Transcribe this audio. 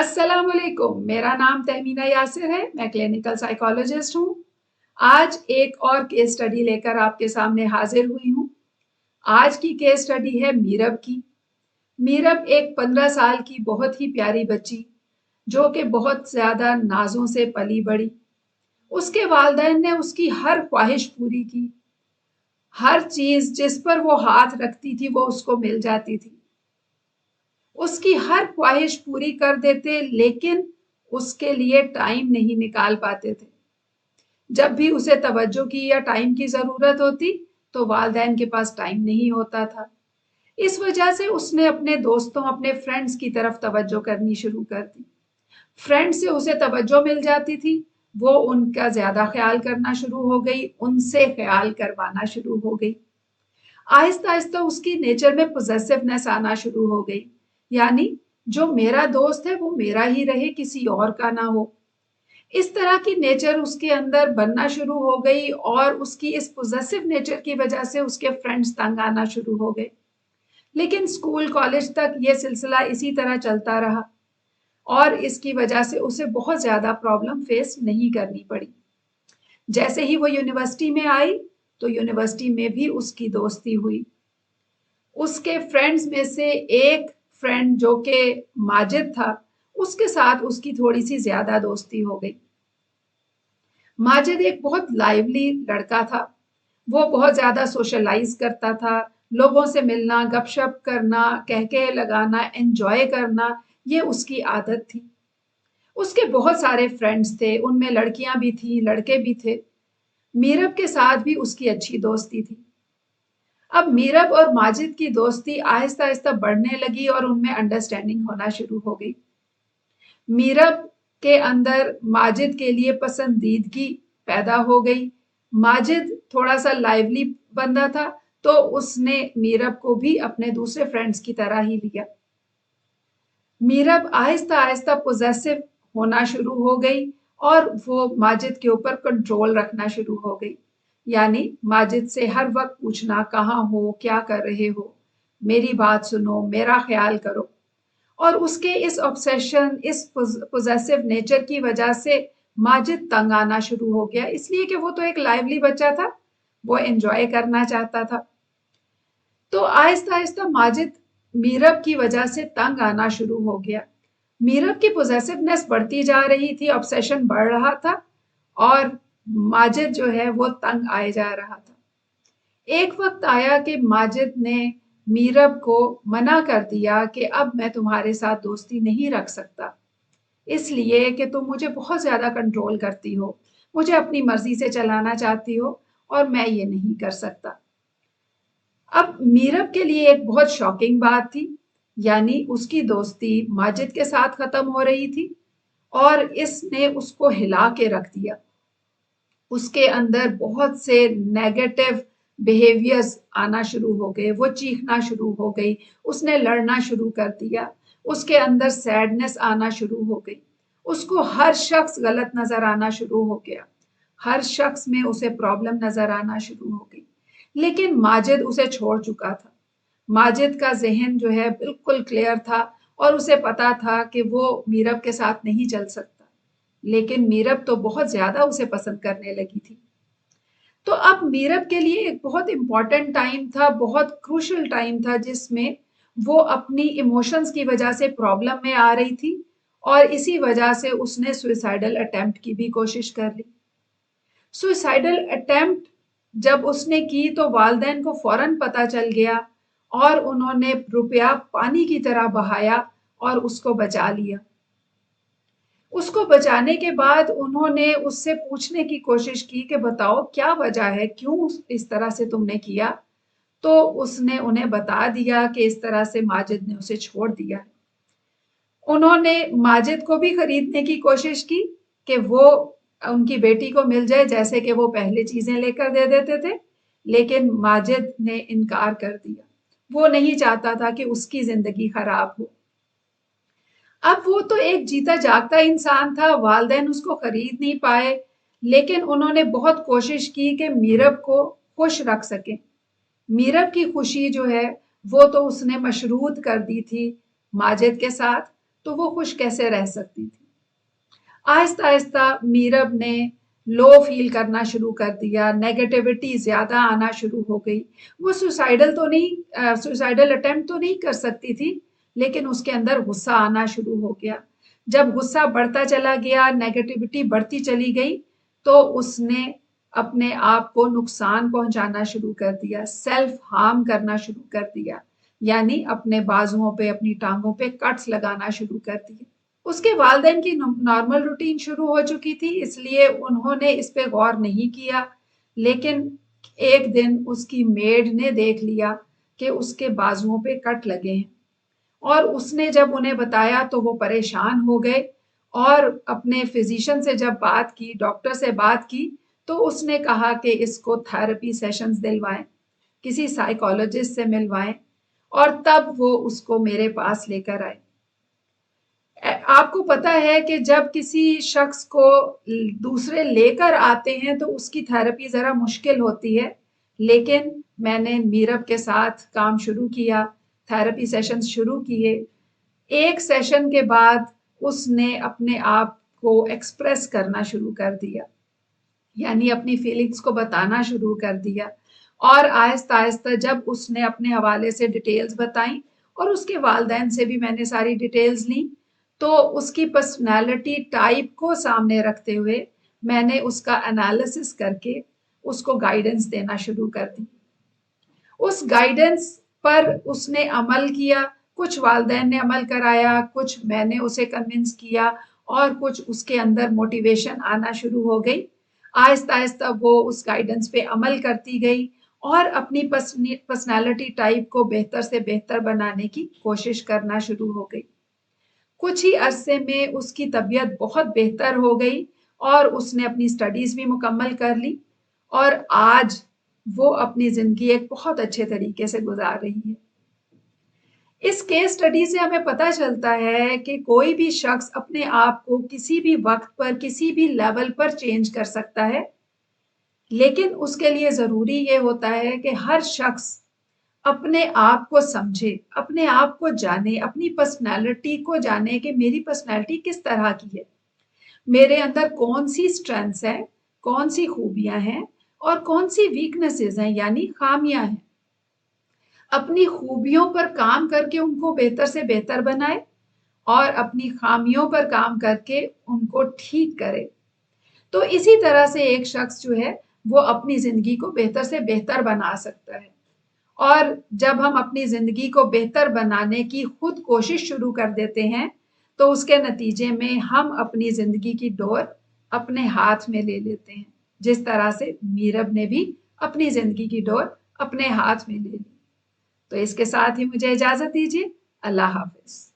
अस्सलाम वालेकुम। मेरा नाम तहमीना यासिर है। मैं क्लिनिकल साइकोलॉजिस्ट हूँ। आज एक और केस स्टडी लेकर आपके सामने हाजिर हुई हूँ। आज की केस स्टडी है मीरब की। मीरब एक 15 साल की बहुत ही प्यारी बच्ची, जो कि बहुत ज्यादा नाजों से पली बड़ी। उसके वालिदैन ने उसकी हर ख्वाहिश पूरी की। हर चीज जिस पर वो हाथ रखती थी वो उसको मिल जाती थी। उसकी हर ख्वाहिश पूरी कर देते, लेकिन उसके लिए टाइम नहीं निकाल पाते थे। जब भी उसे तवज्जो की या टाइम की जरूरत होती तो वालिदैन के पास टाइम नहीं होता था। इस वजह से उसने अपने दोस्तों, अपने फ्रेंड्स की तरफ तवज्जो करनी शुरू कर दी। फ्रेंड से उसे तवज्जो मिल जाती थी, वो उनका ज्यादा ख्याल करना शुरू हो गई, उनसे ख्याल करवाना शुरू हो गई। आहिस्ता आहिस्ता उसकी नेचर में पोजेसिवनेस आना शुरू हो गई, यानी जो मेरा दोस्त है वो मेरा ही रहे, किसी और का ना हो। इस तरह की नेचर उसके अंदर बनना शुरू हो गई और उसकी इस पोजेसिव नेचर की वजह से उसके फ्रेंड्स तंग आना शुरू हो गए। लेकिन स्कूल कॉलेज तक ये सिलसिला इसी तरह चलता रहा और इसकी वजह से उसे बहुत ज्यादा प्रॉब्लम फेस नहीं करनी पड़ी। जैसे ही वो यूनिवर्सिटी में आई तो यूनिवर्सिटी में भी उसकी दोस्ती हुई। उसके फ्रेंड्स में से एक फ्रेंड जो कि माजिद था, उसके साथ उसकी थोड़ी सी ज्यादा दोस्ती हो गई। माजिद एक बहुत लाइवली लड़का था। वो बहुत ज्यादा सोशलाइज करता था, लोगों से मिलना, गपशप करना, कहके लगाना, एंजॉय करना, ये उसकी आदत थी। उसके बहुत सारे फ्रेंड्स थे, उनमें लड़कियां भी थी, लड़के भी थे। मीरब के साथ भी उसकी अच्छी दोस्ती थी। अब मीरब और माजिद की दोस्ती आहिस्ता आहिस्ता बढ़ने लगी और उनमें अंडरस्टैंडिंग होना शुरू हो गई। मीरब के अंदर माजिद के लिए पसंदीदगी पैदा हो गई। माजिद थोड़ा सा लाइवली बंदा था, तो उसने मीरब को भी अपने दूसरे फ्रेंड्स की तरह ही लिया। मीरब आहिस्ता आहिस्ता पोजेसिव होना शुरू हो गई और वो माजिद के ऊपर कंट्रोल रखना शुरू हो गई। यानी माजिद से हर वक्त पूछना, कहाँ हो, क्या कर रहे हो, मेरी बात सुनो, मेरा ख्याल करो। और उसके इस ऑब्सेशन, इस पोजेसिव नेचर की वजह से माजिद तंग आना शुरू हो गया, इसलिए कि वो तो एक लाइवली बच्चा था, वो एंजॉय करना चाहता था। तो आहिस्ता आहिस्ता माजिद मीरब की वजह से तंग आना शुरू हो गया। मीरब की पोजेसिवनेस बढ़ती जा रही थी, ऑब्सेशन बढ़ रहा था और माजिद जो है वो तंग आए जा रहा था। एक वक्त आया कि माजिद ने मीरब को मना कर दिया कि अब मैं तुम्हारे साथ दोस्ती नहीं रख सकता, इसलिए कि तुम मुझे बहुत ज्यादा कंट्रोल करती हो, मुझे अपनी मर्जी से चलाना चाहती हो और मैं ये नहीं कर सकता। अब मीरब के लिए एक बहुत शॉकिंग बात थी, यानी उसकी दोस्ती माजिद के साथ खत्म हो रही थी और इसने उसको हिला के रख दिया। उसके अंदर बहुत से नेगेटिव बिहेवियर्स आना शुरू हो गए, वो चीखना शुरू हो गई, उसने लड़ना शुरू कर दिया, उसके अंदर सैडनेस आना शुरू हो गई, उसको हर शख्स गलत नजर आना शुरू हो गया, हर शख्स में उसे प्रॉब्लम नजर आना शुरू हो गई। लेकिन माजिद उसे छोड़ चुका था। माजिद का जहन जो है बिल्कुल क्लियर था और उसे पता था कि वो मीरब के साथ नहीं चल सकता। लेकिन मीरब तो बहुत ज्यादा उसे पसंद करने लगी थी। तो अब मीरब के लिए एक बहुत इंपॉर्टेंट टाइम था, बहुत क्रूशल टाइम था, जिसमें वो अपनी इमोशंस की वजह से प्रॉब्लम में आ रही थी और इसी वजह से उसने सुइसाइडल अटेम्प्ट की भी कोशिश कर ली। सुइसाइडल अटेम्प्ट जब उसने की तो वालिदैन को फौरन पता चल गया और उन्होंने रुपया पानी की तरह बहाया और उसको बचा लिया। उसको बचाने के बाद उन्होंने उससे पूछने की कोशिश की कि बताओ क्या वजह है, क्यों इस तरह से तुमने किया। तो उसने उन्हें बता दिया कि इस तरह से माजिद ने उसे छोड़ दिया। उन्होंने माजिद को भी खरीदने की कोशिश की कि वो उनकी बेटी को मिल जाए, जैसे कि वो पहले चीजें लेकर दे देते थे, लेकिन माजिद ने इनकार कर दिया। वो नहीं चाहता था कि उसकी जिंदगी खराब हो। अब वो तो एक जीता जागता इंसान था, वालिदैन उसको खरीद नहीं पाए, लेकिन उन्होंने बहुत कोशिश की कि मीरब को खुश रख सके। मीरब की खुशी जो है वो तो उसने मशरूत कर दी थी माजिद के साथ। तो वो खुश कैसे रह सकती थी। आहिस्ता आहिस्ता मीरब ने लो फील करना शुरू कर दिया, नेगेटिविटी ज्यादा आना शुरू हो गई। वो सुसाइडल अटेम्प्ट तो नहीं कर सकती थी, लेकिन उसके अंदर गुस्सा आना शुरू हो गया। जब गुस्सा बढ़ता चला गया, नेगेटिविटी बढ़ती चली गई, तो उसने अपने आप को नुकसान पहुंचाना शुरू कर दिया, सेल्फ हार्म करना शुरू कर दिया, यानी अपने बाजुओं पे, अपनी टांगों पे कट्स लगाना शुरू कर दिए। उसके वालिदैन की नॉर्मल रूटीन शुरू हो चुकी थी, इसलिए उन्होंने इस पे गौर नहीं किया। लेकिन एक दिन उसकी मेड ने देख लिया कि उसके बाजुओं पे कट लगे हैं, और उसने जब उन्हें बताया तो वो परेशान हो गए, और अपने फिजिशियन से जब बात की, डॉक्टर से बात की, तो उसने कहा कि इसको थेरेपी सेशंस दिलवाएं, किसी साइकोलॉजिस्ट से मिलवाएं, और तब वो उसको मेरे पास लेकर आए। आपको पता है कि जब किसी शख्स को दूसरे लेकर आते हैं तो उसकी थेरेपी जरा मुश्किल होती है, लेकिन मैंने मीरब के साथ काम शुरू किया, थेरेपी सेशंस शुरू किए। एक सेशन के बाद उसने अपने आप को एक्सप्रेस करना शुरू कर दिया, यानी अपनी फीलिंग्स को बताना शुरू कर दिया। और आहिस्ता आहिस्ता जब उसने अपने हवाले से डिटेल्स बताई, और उसके वालिदैन से भी मैंने सारी डिटेल्स ली, तो उसकी पर्सनालिटी टाइप को सामने रखते हुए मैंने उसका एनालिसिस करके उसको गाइडेंस देना शुरू कर दी। उस गाइडेंस पर उसने अमल किया, कुछ वालिदैन ने अमल कराया, कुछ मैंने उसे कन्विंस किया, और कुछ उसके अंदर मोटिवेशन आना शुरू हो गई। आहिस्ता आहिस्ता वो उस गाइडेंस पे अमल करती गई, और अपनी पर्सनालिटी टाइप को बेहतर से बेहतर बनाने की कोशिश करना शुरू हो गई। कुछ ही अरसे में उसकी तबीयत बहुत बेहतर हो गई, और उसने अपनी स्टडीज भी मुकम्मल कर ली, और आज वो अपनी जिंदगी एक बहुत अच्छे तरीके से गुजार रही है। इस केस स्टडी से हमें पता चलता है कि कोई भी शख्स अपने आप को किसी भी वक्त पर, किसी भी लेवल पर चेंज कर सकता है, लेकिन उसके लिए जरूरी ये होता है कि हर शख्स अपने आप को समझे, अपने आप को जाने, अपनी पर्सनैलिटी को जाने कि मेरी पर्सनैलिटी किस तरह की है, मेरे अंदर कौन सी स्ट्रेंथ्स है, कौन सी खूबियां हैं, और कौन सी वीकनेसेस हैं, यानी खामियां हैं। अपनी खूबियों पर काम करके उनको बेहतर से बेहतर बनाए, और अपनी खामियों पर काम करके उनको ठीक करे। तो इसी तरह से एक शख्स जो है वो अपनी जिंदगी को बेहतर से बेहतर बना सकता है। और जब हम अपनी जिंदगी को बेहतर बनाने की खुद कोशिश शुरू कर देते हैं, तो उसके नतीजे में हम अपनी जिंदगी की डोर अपने हाथ में ले लेते हैं, जिस तरह से मीरब ने भी अपनी जिंदगी की डोर अपने हाथ में ले ली। तो इसके साथ ही मुझे इजाजत दीजिए। अल्लाह हाफिज।